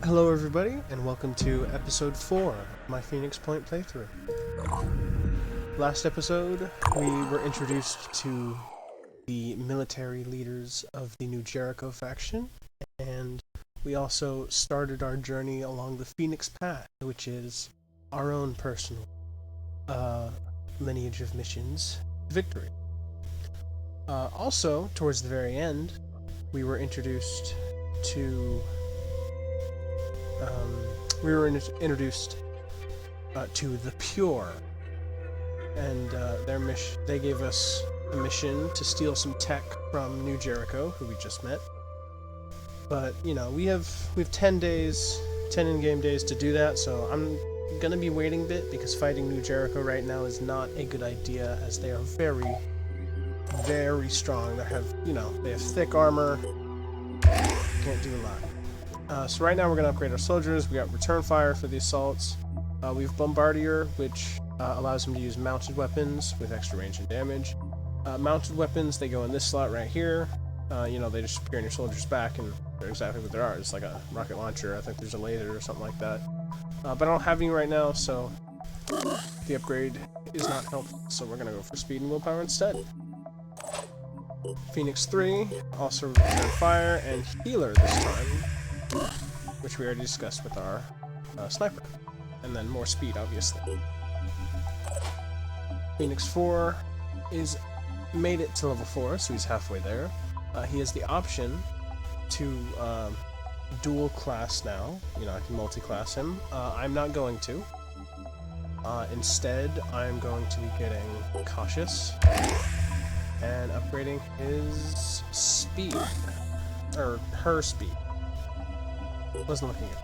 Hello everybody, and welcome to episode 4 of my Phoenix Point playthrough. Last episode, we were introduced to the military leaders of the New Jericho faction, and we also started our journey along the Phoenix Path, which is our own personal lineage of missions to victory. Also, towards the very end, we were introduced to to the Pure, and they gave us a mission to steal some tech from New Jericho, who we just met. But you know, we have 10 days, 10 in-game days to do that, so I'm gonna be waiting a bit because fighting New Jericho right now is not a good idea, as they are very, very strong. They have thick armor. Can't do a lot. So right now we're going to upgrade our soldiers. We got return fire for the assaults. We have Bombardier, which allows him to use mounted weapons with extra range and damage. Mounted weapons, they go in this slot right here. They just appear on your soldiers' back, and they're exactly what they are. It's like a rocket launcher. I think there's a laser or something like that. But I don't have any right now, so the upgrade is not helpful. So we're going to go for speed and willpower instead. Phoenix 3, also return fire and healer this time, which we already discussed with our sniper, and then more speed, obviously. Phoenix 4 is made it to level 4, so he's halfway there. He has the option to dual class now. I can multi-class him. I'm not going to. Instead, I'm going to be getting cautious and upgrading his speed, or her speed. Wasn't looking at it.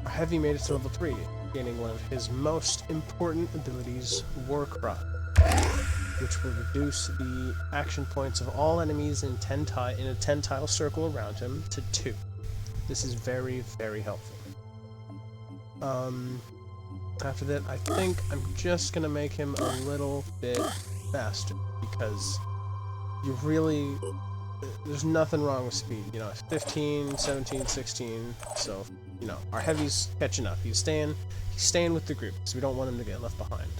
Our heavy made it to level 3, gaining one of his most important abilities, War Cry, which will reduce the action points of all enemies in a 10-tile circle around him to 2. This is very, very helpful. After that, I think I'm just gonna make him a little bit faster, because there's nothing wrong with speed. 15, 17, 16, so, our heavy's catching up. He's staying with the group, because we don't want him to get left behind.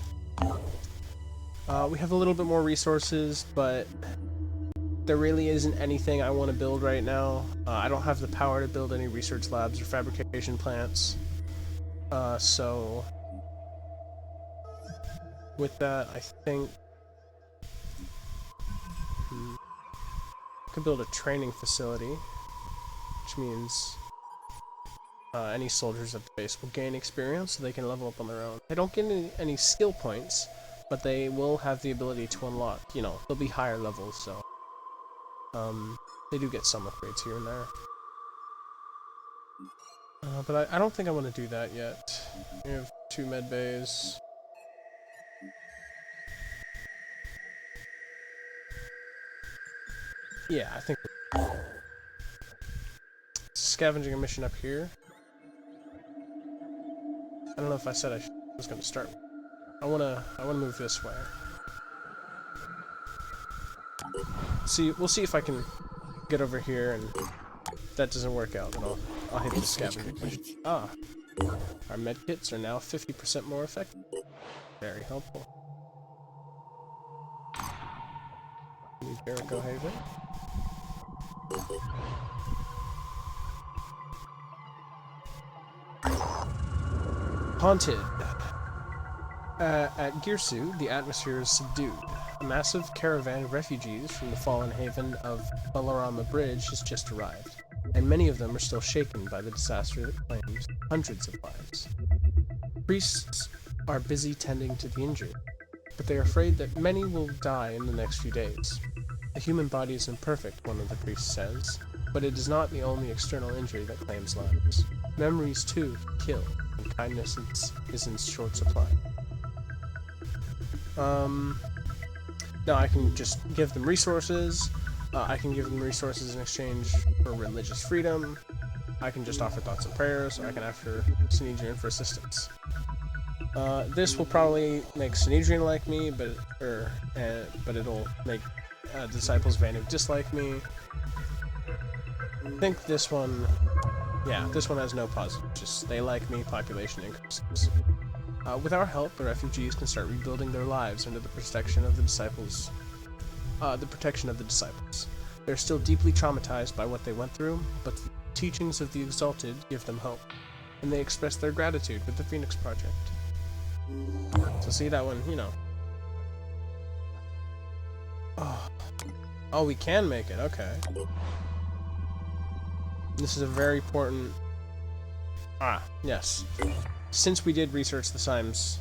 We have a little bit more resources, but there really isn't anything I want to build right now. I don't have the power to build any research labs or fabrication plants, so with that, I think I could build a training facility, which means any soldiers at the base will gain experience so they can level up on their own. They don't get any skill points, but they will have the ability to unlock, they'll be higher levels, so they do get some upgrades here and there. But I don't think I want to do that yet. We have 2 med bays. Yeah, I think scavenging a mission up here. I don't know if I said I was going to start. I wanna move this way. We'll see if I can get over here, and if that doesn't work out, then I'll hit the scavenging mission. Our medkits are now 50% more effective. Very helpful. New Jericho Haven. Haunted. At Girsu, the atmosphere is subdued. A massive caravan of refugees from the fallen haven of Balarama Bridge has just arrived, and many of them are still shaken by the disaster that claims hundreds of lives. Priests are busy tending to the injured, but they are afraid that many will die in the next few days. The human body is imperfect, one of the priests says, but it is not the only external injury that claims lives. Memories, too, kill, and kindness is in short supply. Now I can just give them resources. I can give them resources in exchange for religious freedom. I can just offer thoughts and prayers, or I can offer Sanhedrin for assistance. This will probably make Sanhedrin like me, but it'll make disciples of Vanu dislike me. I think this one Yeah, this one has no positive. Just they like me, population increases. With our help, the refugees can start rebuilding their lives under the protection of the disciples. They're still deeply traumatized by what they went through, but the teachings of the Exalted give them hope, and they express their gratitude with the Phoenix Project. So see that one, you know. Oh, we can make it, okay. This is a very important... yes. Since we did research the Symes,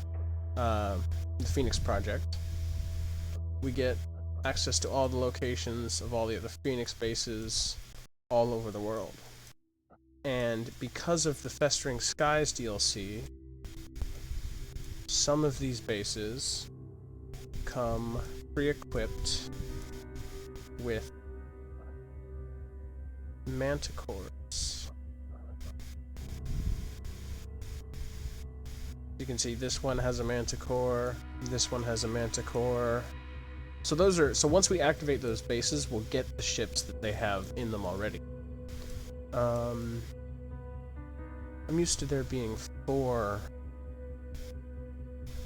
the Phoenix Project, we get access to all the locations of all the other Phoenix bases all over the world. And because of the Festering Skies DLC, some of these bases come pre-equipped with manticores. You can see this one has a manticore, this one has a manticore. So once we activate those bases, we'll get the ships that they have in them already. I'm used to there being 4.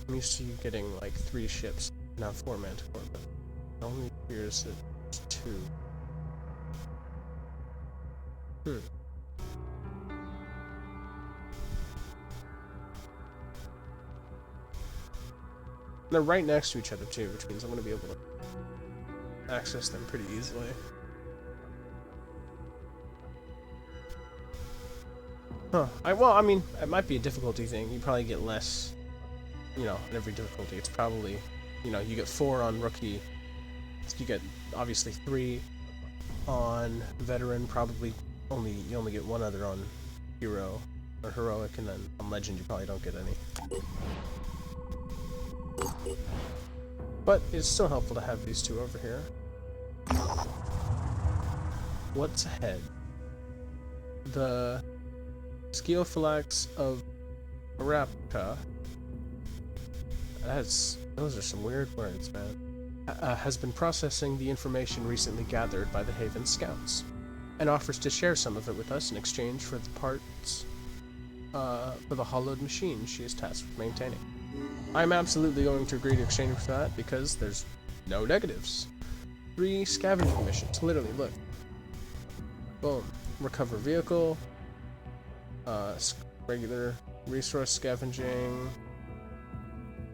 I'm used to you getting like 3 ships, not 4 manticore, but it only appears that it's 2. They're right next to each other too, which means I'm going to be able to access them pretty easily. Huh. Well, I mean, it might be a difficulty thing. You probably get less, you know, in every difficulty. It's probably, you know, you get 4 on Rookie. You get, obviously, 3 on Veteran. Probably you only get 1 other on Hero or Heroic, and then on Legend you probably don't get any. But it's still helpful to have these 2 over here. What's ahead? The Sciophylax of Arapka. Those are some weird words, man. Has been processing the information recently gathered by the Haven Scouts, and offers to share some of it with us in exchange for the parts for the hollowed machine she is tasked with maintaining. I'm absolutely going to agree to exchange for that because there's no negatives. 3 scavenging missions. Literally, look. Boom. Recover vehicle. Regular resource scavenging.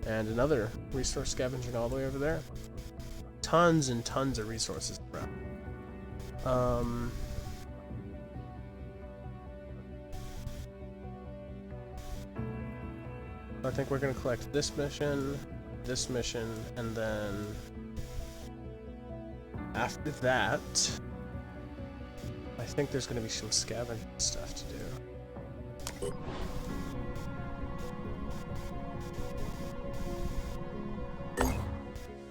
And another resource scavenging all the way over there. Tons and tons of resources around. I think we're going to collect this mission, and then after that, I think there's going to be some scavenging stuff to do.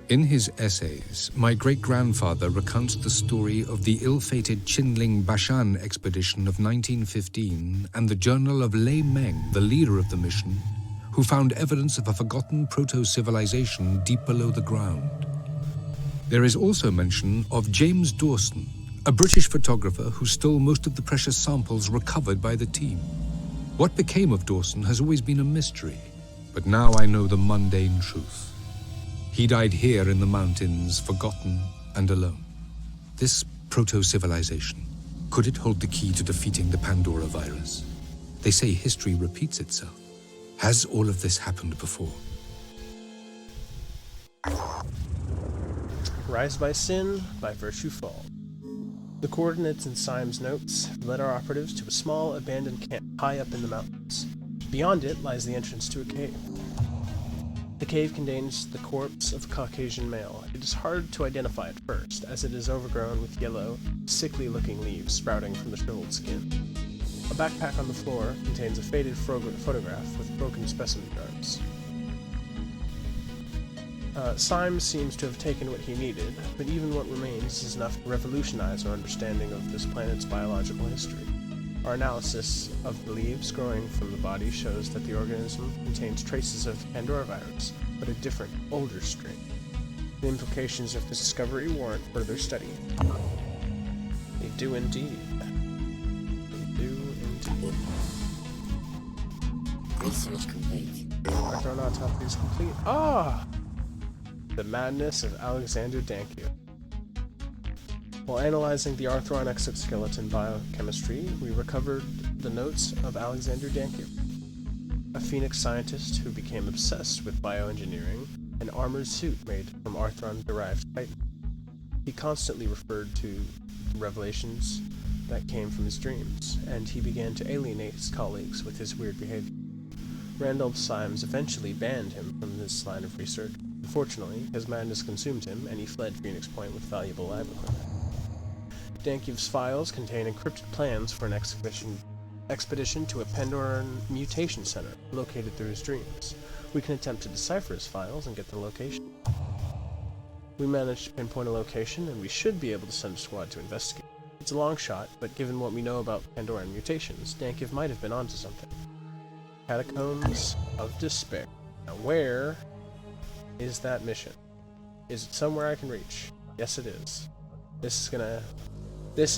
In his essays, my great-grandfather recounts the story of the ill-fated Qinling Bashan expedition of 1915 and the journal of Lei Meng, the leader of the mission, who found evidence of a forgotten proto-civilization deep below the ground. There is also mention of James Dawson, a British photographer who stole most of the precious samples recovered by the team. What became of Dawson has always been a mystery, but now I know the mundane truth. He died here in the mountains, forgotten and alone. This proto-civilization, could it hold the key to defeating the Pandora virus? They say history repeats itself. Has all of this happened before? Rise by sin, by virtue fall. The coordinates in Syme's notes led our operatives to a small abandoned camp high up in the mountains. Beyond it lies the entrance to a cave. The cave contains the corpse of a Caucasian male. It is hard to identify at first, as it is overgrown with yellow, sickly-looking leaves sprouting from the shriveled skin. A backpack on the floor contains a faded photograph with broken specimen jars. Symes seems to have taken what he needed, but even what remains is enough to revolutionize our understanding of this planet's biological history. Our analysis of the leaves growing from the body shows that the organism contains traces of Pandora virus, but a different, older strain. The implications of this discovery warrant further study. They do indeed. They do indeed. Research complete. Arthron autopsy is complete. Ah! The madness of Alexander Danku. While analyzing the Arthron exoskeleton biochemistry, we recovered the notes of Alexander Danku, a Phoenix scientist who became obsessed with bioengineering an armored suit made from Arthron-derived chitin. He constantly referred to revelations that came from his dreams, and he began to alienate his colleagues with his weird behavior. Randolph Symes eventually banned him from this line of research. Unfortunately, his madness consumed him, and he fled Phoenix Point with valuable lab equipment. Dankev's files contain encrypted plans for an expedition to a Pandoran mutation center located through his dreams. We can attempt to decipher his files and get the location. We managed to pinpoint a location, and we should be able to send a squad to investigate. It's a long shot, but given what we know about Pandoran mutations, Dankev might have been onto something. Catacombs of Despair. Now where is that mission? Is it somewhere I can reach? Yes it is. This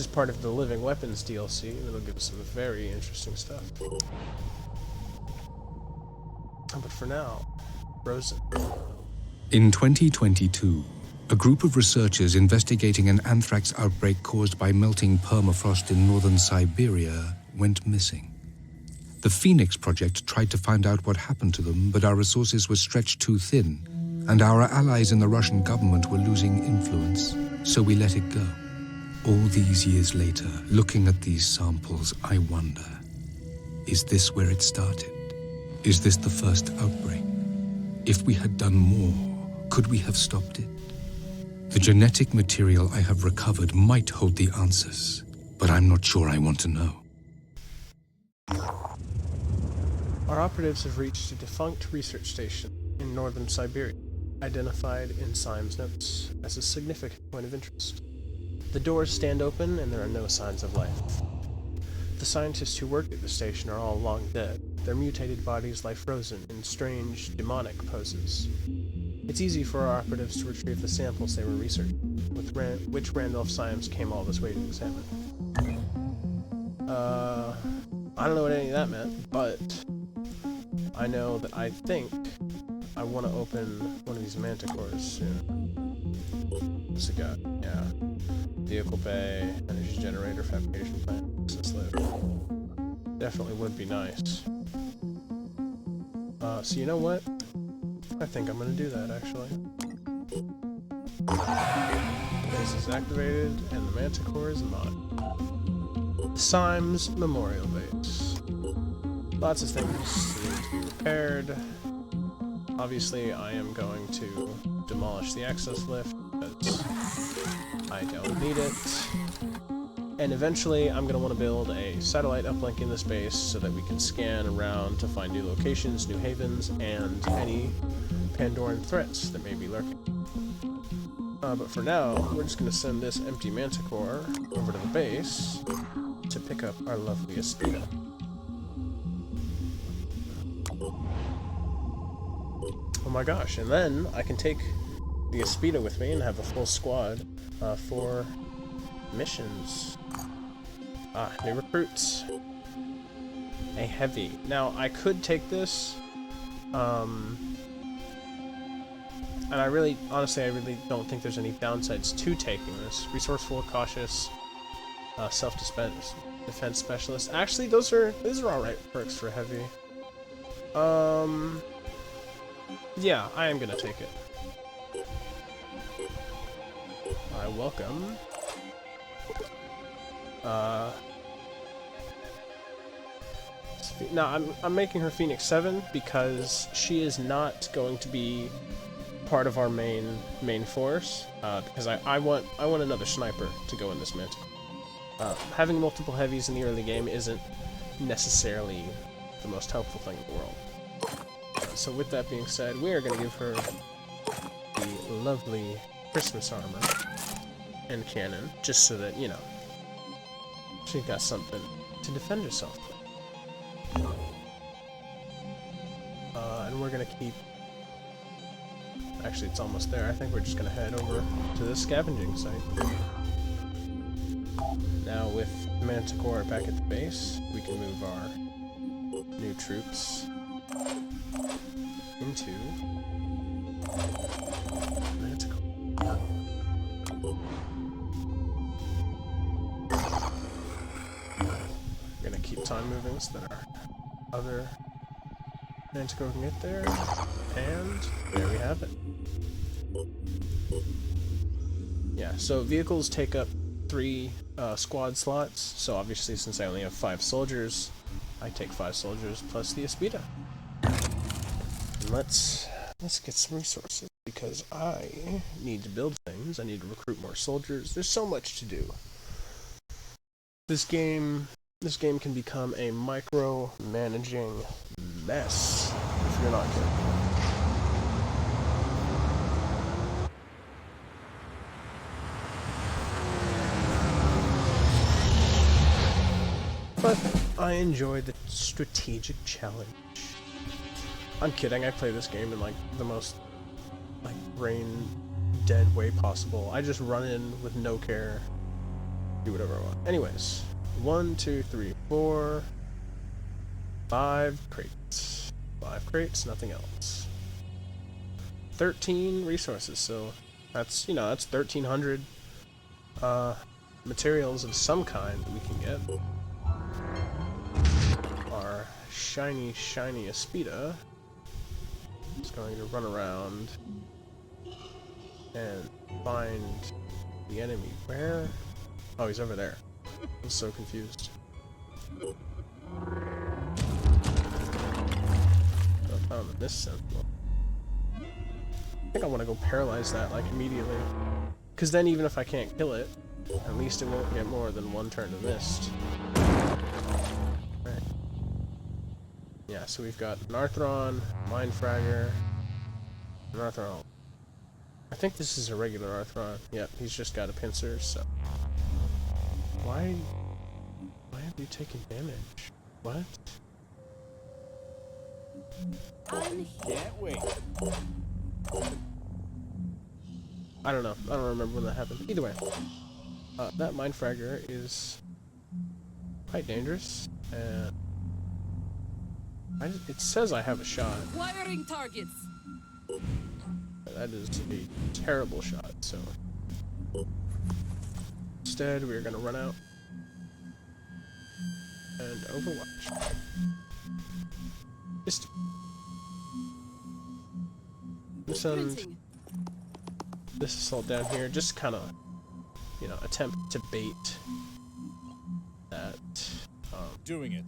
is part of the Living Weapons DLC, and it'll give us some very interesting stuff. But for now, Frozen. In 2022, a group of researchers investigating an anthrax outbreak caused by melting permafrost in northern Siberia went missing. The Phoenix Project tried to find out what happened to them, but our resources were stretched too thin, and our allies in the Russian government were losing influence, so we let it go. All these years later, looking at these samples, I wonder, is this where it started? Is this the first outbreak? If we had done more, could we have stopped it? The genetic material I have recovered might hold the answers, but I'm not sure I want to know. Our operatives have reached a defunct research station in northern Siberia, identified in Symes' notes as a significant point of interest. The doors stand open and there are no signs of life. The scientists who worked at the station are all long dead, their mutated bodies lie frozen in strange, demonic poses. It's easy for our operatives to retrieve the samples they were researching, which Randolph Symes came all this way to examine. I don't know what any of that meant, but I know that I think I want to open one of these manticores soon. What's it got? Yeah. Vehicle bay, energy generator, fabrication plant, business lift. Definitely would be nice. So you know what? I think I'm gonna do that, actually. Base is activated, and the manticore is mod. Symes Memorial Base. Lots of things need to be repaired. Obviously, I am going to demolish the access lift, because I don't need it. And eventually, I'm going to want to build a satellite uplink in this base so that we can scan around to find new locations, new havens, and any Pandoran threats that may be lurking. But for now, we're just going to send this empty manticore over to the base to pick up our lovely Aspida. Oh my gosh, and then I can take the Aspida with me and have a full squad for missions. New recruits. A heavy. Now, I could take this, and I really don't think there's any downsides to taking this. Resourceful, cautious, self-defense specialist. Actually, those are alright perks for heavy. Yeah, I am gonna take it. I welcome. Now, I'm making her Phoenix 7 because she is not going to be part of our main force. Because I want another sniper to go in this manticore. Having multiple heavies in the early game isn't necessarily the most helpful thing in the world. So with that being said, we are going to give her the lovely Christmas armor and cannon, just so that, you know, she's got something to defend herself with. And we're going to keep... Actually, it's almost there. I think we're just going to head over to the scavenging site. Now, with Manticore back at the base, we can move our new troops into Manticore. I'm gonna keep time moving so that our other Manticore can get there, and there we have it. Yeah, so vehicles take up 3 squad slots, so obviously since I only have 5 soldiers, I take 5 soldiers plus the Aspida. And let's get some resources, because I need to build things, I need to recruit more soldiers, there's so much to do. This game can become a micro-managing mess if you're not careful. But I enjoy the strategic challenge. I'm kidding, I play this game in like the most brain dead way possible. I just run in with no care, do whatever I want. Anyways, 1, 2, 3, 4, 5 crates. 5 crates, nothing else. 13 resources, so that's, that's 1,300 materials of some kind that we can get. Our shiny Aspida is going to run around and find the enemy. Where? Oh, he's over there. I'm so confused. I found this sentinel. I think I want to go paralyze that like immediately, because then even if I can't kill it, at least it won't get more than 1 turn to mist. Right. Yeah, so we've got an Arthron, Mind Fragger, an Arthron. I think this is a regular Arthron. Yep, he's just got a pincer, so. Why have you taken damage? What? Can't wait. I don't know. I don't remember when that happened. Either way, that Mind Fragger is quite dangerous, and it says I have a shot. Wiring targets. That is a terrible shot, so instead we're gonna run out and Overwatch. Just send this assault down here, just kind of, attempt to bait that. Doing it.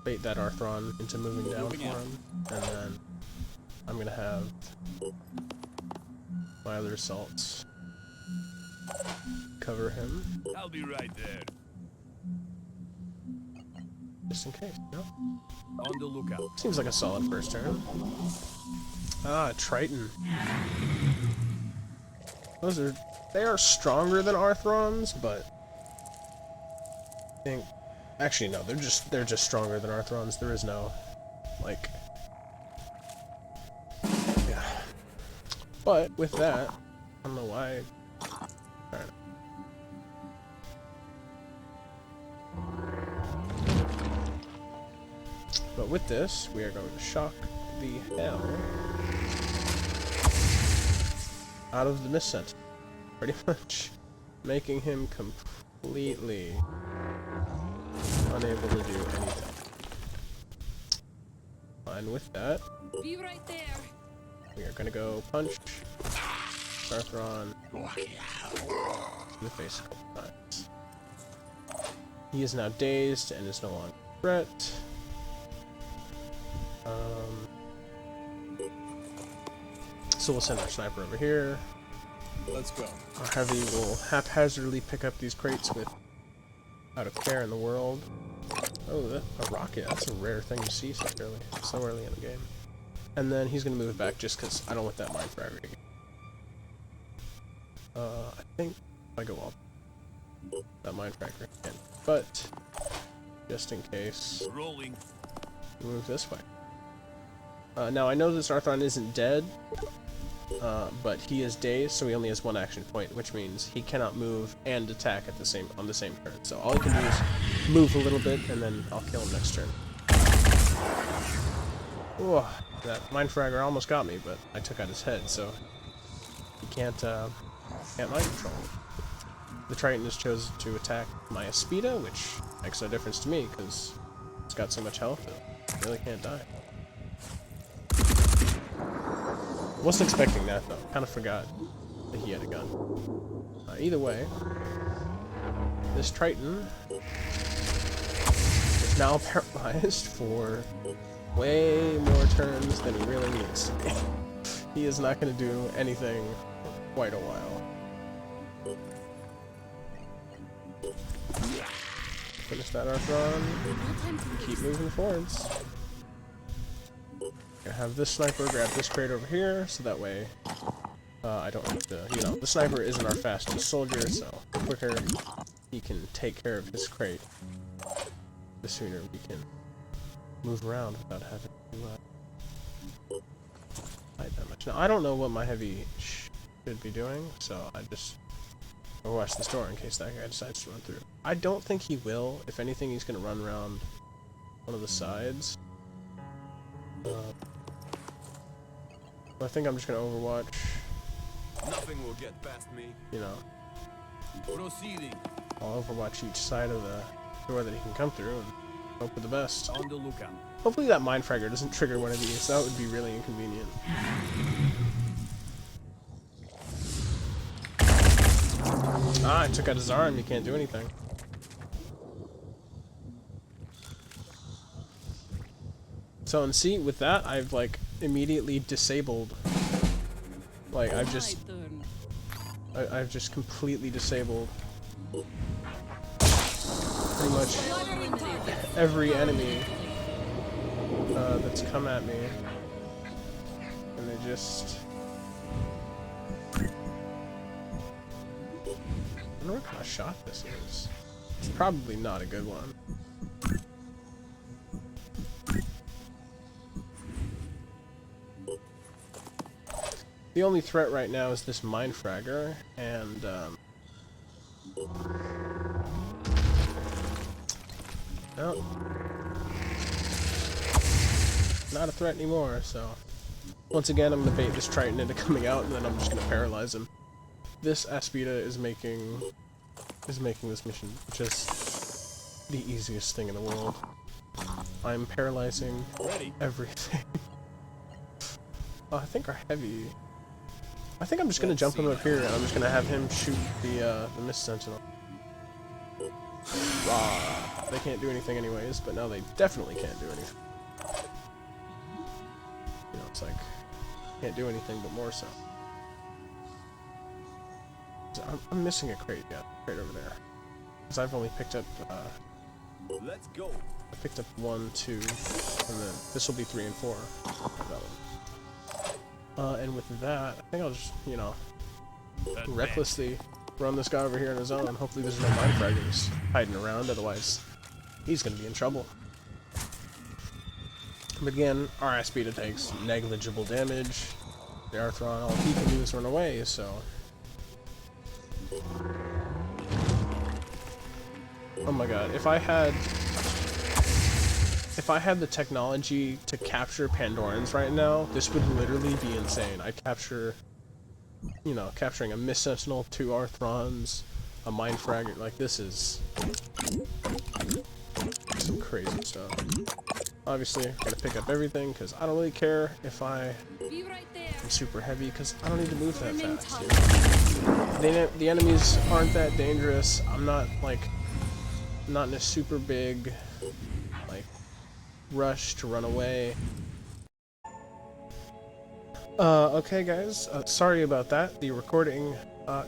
Bait that Arthron into moving down for him, and then I'm gonna have my other assaults cover him. I'll be right there. Just in case, no? On the lookout. Seems like a solid first turn. Ah, Triton. They are stronger than Arthrons, but I think actually no, they're just stronger than Arthrons. There is no yeah. But with that, I don't know why. Alright. But with this, we are going to shock the hell out of the Mist Sentinel. Pretty much making him completely unable to do anything. And with that, Be right there. we are gonna go punch Arthron in the face a couple times. He is now dazed and is no longer a threat. So we'll send our sniper over here. Let's go. Our heavy will haphazardly pick up these crates without a care in the world. Oh, a rocket. That's a rare thing to see so early in the game. And then he's going to move it back just because I don't want that Mind Fragger again. I think if I go up, that Mind Fragger again. But, just in case, Rolling. move this way. Now I know this Arthron isn't dead, but he is dazed, so he only has one action point, which means he cannot move and attack at on the same turn. So all he can do is move a little bit, and then I'll kill him next turn. Ooh, that mind fragger almost got me, but I took out his head, so he can't mind control. The Triton has chosen to attack my Aspida, which makes no difference to me because it's got so much health it really can't die. Wasn't expecting that though. Kind of forgot that he had a gun. Either way, this Triton is now paralyzed for way more turns than he really needs to be. He is not going to do anything for quite a while. Finish that Arthron. Keep moving forwards. Gonna have this sniper grab this crate over here, so that way I don't have to, you know, the sniper isn't our fastest soldier, so the quicker he can take care of his crate, the sooner we can move around without having to fight that much. Now, I don't know what my heavy should be doing, so I just watch this door in case that guy decides to run through. I don't think he will. If anything, he's going to run around one of the sides. I think I'm just going to overwatch. Nothing will get past me. You know, Proceeding. I'll overwatch each side of the door that he can come through and hope for the best. On the lookout. Hopefully that mind fragger doesn't trigger one of these. That would be really inconvenient. Ah, I took out his arm. He can't do anything. So, and see, with that, I've, like, immediately disabled. Like, I've just completely disabled pretty much every enemy that's come at me. And they just... I don't know what kind of shot this is. It's probably not a good one. The only threat right now is this mind fragger, and no, not a threat anymore. So once again, I'm gonna bait this Triton into coming out, and then I'm just gonna paralyze him. This Aspida is making this mission just the easiest thing in the world. I'm paralyzing everything. Oh, I think our heavy. I think I'm just gonna jump him up here, and I'm just gonna have him shoot the Mist Sentinel. They can't do anything anyways, but now they definitely can't do anything. You know, it's like can't do anything but more so. I'm missing a crate, yeah, crate over there. Because I've only picked up, Let's go. I picked up 1, 2, and then this will be 3 and 4. That one. And with that, I think I'll just, you know, recklessly run this guy over here on his own. Hopefully there's no mind fraggers hiding around, otherwise he's gonna be in trouble. But again, our Aspida takes negligible damage. The Arthron, all he can do is run away, so... Oh my god, if I had the technology to capture Pandorans right now, this would literally be insane. I'd capture, you know, capturing a Mist Sentinel, 2 Arthrons, a Mind Fragger, like this is some crazy stuff. Obviously, I'm gonna pick up everything, because I don't really care if I'm super heavy, because I don't need to move that fast. The enemies aren't that dangerous. I'm not, like, not in a super big, like, rush to run away. Okay guys, sorry about that. The recording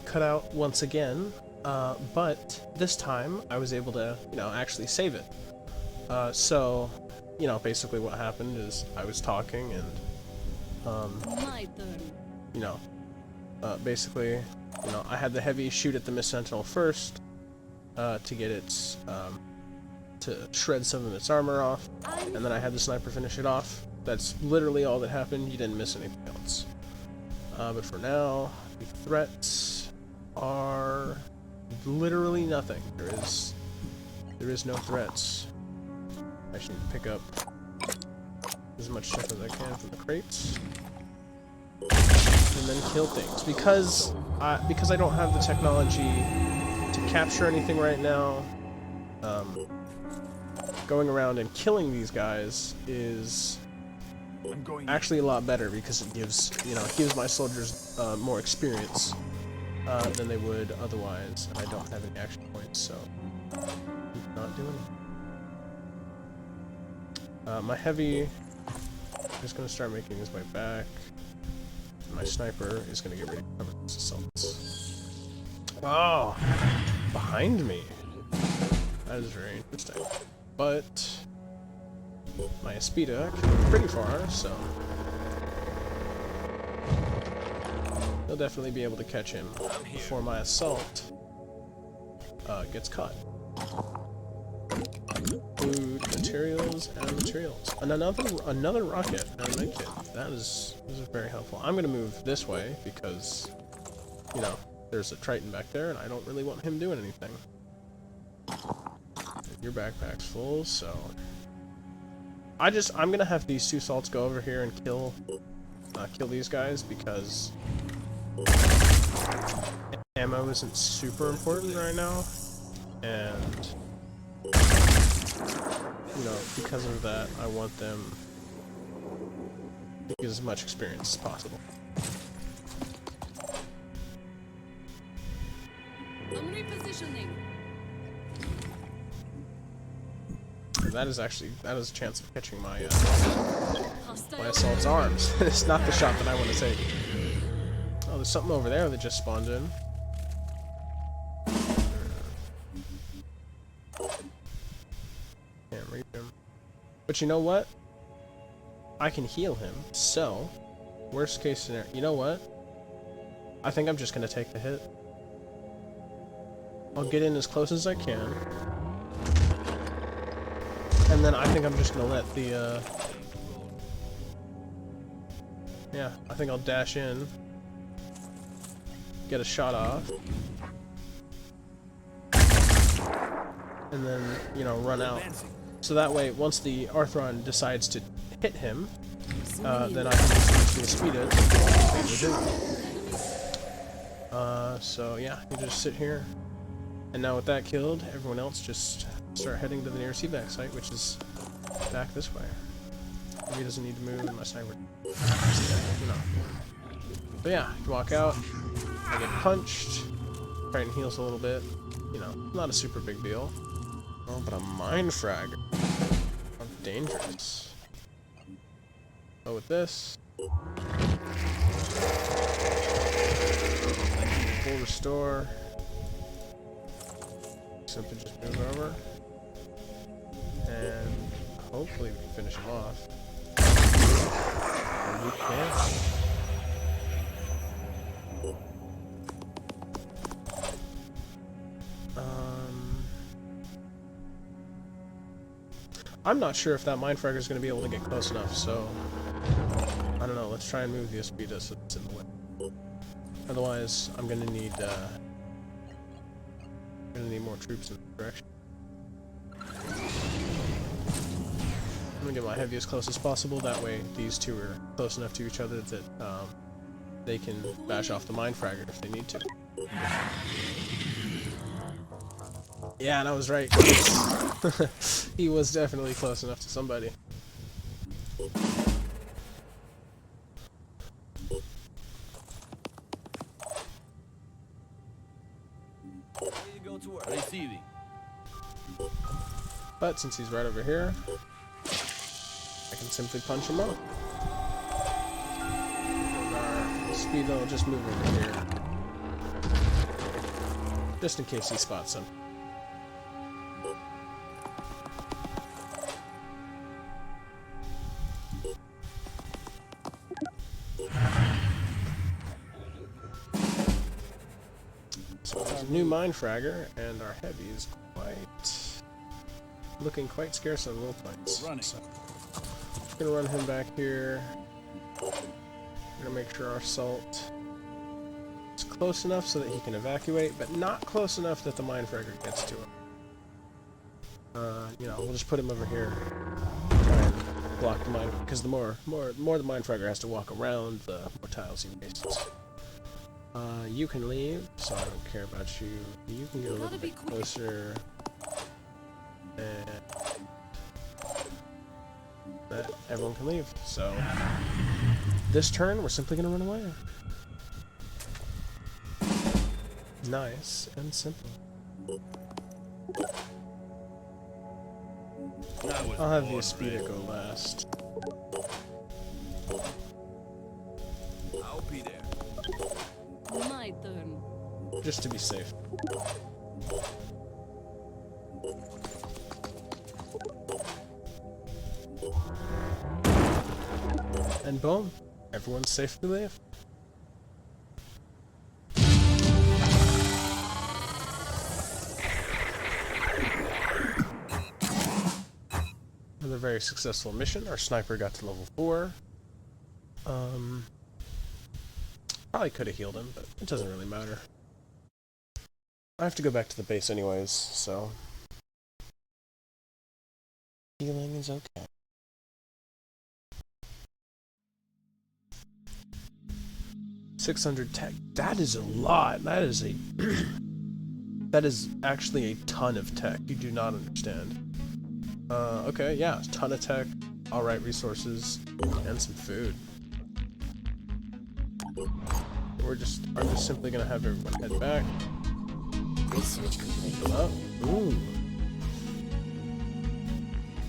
cut out once again, but this time I was able to, you know, actually save it. So, you know, basically what happened is I was talking and, you know, basically, you know, I had the heavy shoot at the Mist Sentinel first, to get its, to shred some of its armor off, and then I had the sniper finish it off. That's literally all that happened. You didn't miss anything else. But for now, the threats are literally nothing. There is no threats. I should pick up as much stuff as I can from the crates, and then kill things because I don't have the technology to capture anything right now. Going around and killing these guys is actually a lot better because it gives my soldiers more experience than they would otherwise, and I don't have any action points, so I'm not doing it. My heavy is going to start making his way back. My sniper is going to get ready to cover these assaults. Oh, behind me. That is very interesting. But my Espita can go pretty far, so he'll definitely be able to catch him before my assault gets caught. Food, materials, and materials. And another rocket and a medkit. This is very helpful. I'm gonna move this way because, you know, there's a Triton back there and I don't really want him doing anything. Your backpack's full, so I'm gonna have these two salts go over here and kill these guys because ammo isn't super important right now, and you know, because of that, I want them to get as much experience as possible. I'm repositioning. And that is a chance of catching my assault's arms. It's not the shot that I want to take. Oh, there's something over there that just spawned in. Can't reach him. But you know what? I can heal him, so worst case scenario. You know what? I think I'm just gonna take the hit. I'll get in as close as I can. And then I think I'm just gonna let the, yeah, I think I'll dash in, get a shot off, and then, you know, run out. So that way, once the Arthron decides to hit him, then I can just speed it. So yeah, you just sit here. And now with that killed, everyone else just start heading to the nearest evac site, which is back this way. He doesn't need to move unless I would, you know. But yeah, you walk out, I get punched, Triton heals a little bit, you know, not a super big deal. Oh, but a mind frag. How dangerous. Oh, with this. Full restore. Simply just move over. And hopefully we can finish him off. And we can. I'm not sure if that Mindfragger is going to be able to get close enough, so I don't know. Let's try and move the Espita so it's in the way. Otherwise, I'm going to need more troops in the direction. I'm going to get my heavy as close as possible. That way, these two are close enough to each other that they can bash off the Mindfragger if they need to. Yeah, and I was right. He was definitely close enough to somebody. There you go to work. Receiving. But since he's right over here, I can simply punch him up. Our speed will just move over here. Just in case he spots him. So there's a new Mindfragger, and our heavy is looking quite scarce on will points. So, just gonna run him back here. We're gonna make sure our salt is close enough so that he can evacuate, but not close enough that the mine fragger gets to him. You know, we'll just put him over here. Try and block the mine, because the more the mine fragger has to walk around, the more tiles he wastes. You can leave, so I don't care about you. You can get a little bit closer. And that everyone can leave. So this turn, we're simply gonna run away. Nice and simple. I'll have the Aspida go last. I'll be there. My turn. Just to be safe. And boom, everyone's safe to live. Another very successful mission. Our sniper got to level 4. Probably could have healed him, but it doesn't really matter. I have to go back to the base anyways, so healing is okay. 600 tech. That is a lot. That is a that is actually a ton of tech. You do not understand. Okay, yeah, a ton of tech, alright resources, and some food. I'm just simply gonna have everyone head back. Research complete. Oh, ooh.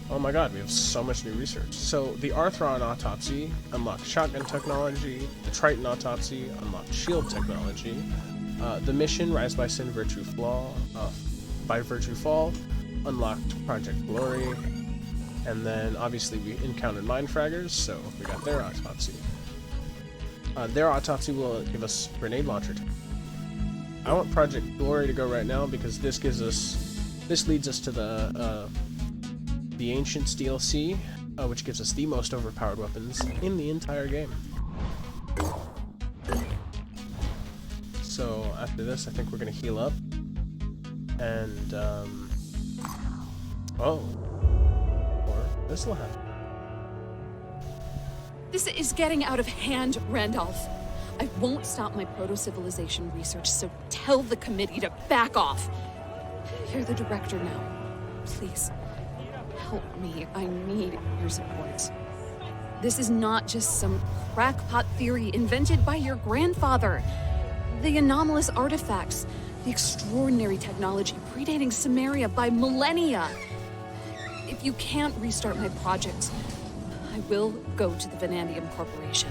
Oh my god, we have so much new research. So, the Arthron autopsy unlocked shotgun technology, the Triton autopsy unlocked shield technology, the mission Rise by Sin Virtue Fall unlocked Project Glory, and then obviously we encountered mine fraggers, so we got their autopsy. Their autopsy will give us grenade launcher tech. I want Project Glory to go right now because this leads us to the Ancients DLC, which gives us the most overpowered weapons in the entire game. So after this, I think we're gonna heal up, and or this will happen. This is getting out of hand, Randolph. I won't stop my proto-civilization research, so tell the committee to back off. You're the director now. Please, help me. I need your support. This is not just some crackpot theory invented by your grandfather. The anomalous artifacts, the extraordinary technology predating Samaria by millennia. If you can't restart my project, I will go to the Vanadium Corporation.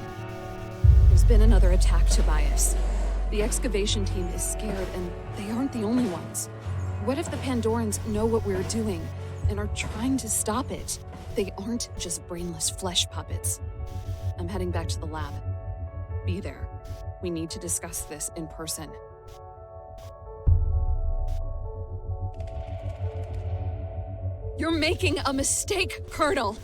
There's been another attack, Tobias. The excavation team is scared, and they aren't the only ones. What if the Pandorans know what we're doing and are trying to stop it? They aren't just brainless flesh puppets. I'm heading back to the lab. Be there. We need to discuss this in person. You're making a mistake, Colonel.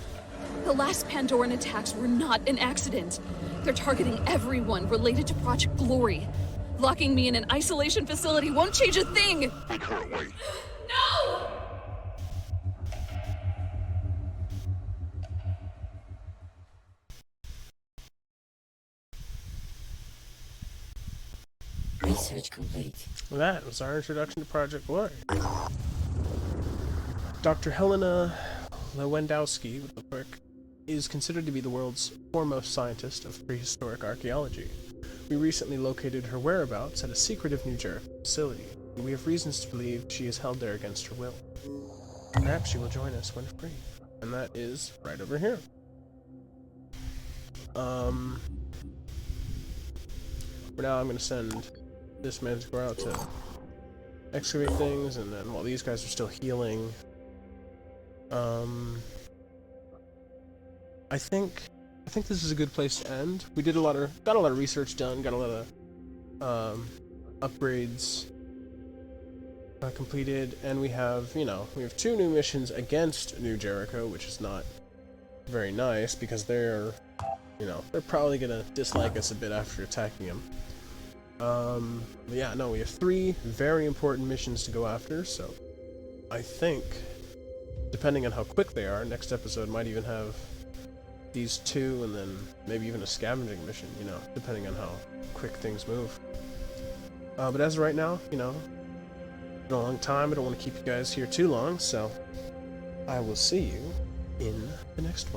The last Pandoran attacks were not an accident. They're targeting everyone related to Project Glory. Locking me in an isolation facility won't change a thing! I can't wait. No! Research complete. That was our introduction to Project Glory. Dr. Helena Lewandowski, with the book, is considered to be the world's foremost scientist of prehistoric archaeology. We recently located her whereabouts at a secretive New Jericho facility, and we have reasons to believe she is held there against her will. Perhaps she will join us when free, and that is right over here. For now, I'm going to send this man to go out to excavate things, and then while these guys are still healing, I think this is a good place to end. We did got a lot of research done, got a lot of upgrades completed, and we have 2 new missions against New Jericho, which is not very nice because they're you know, they're probably gonna dislike us a bit after attacking them. But yeah, no, we have 3 very important missions to go after, so I think, depending on how quick they are, next episode might even have these 2 and then maybe even a scavenging mission, you know, depending on how quick things move. But as of right now, you know, it's been a long time, I don't want to keep you guys here too long, so I will see you in the next one.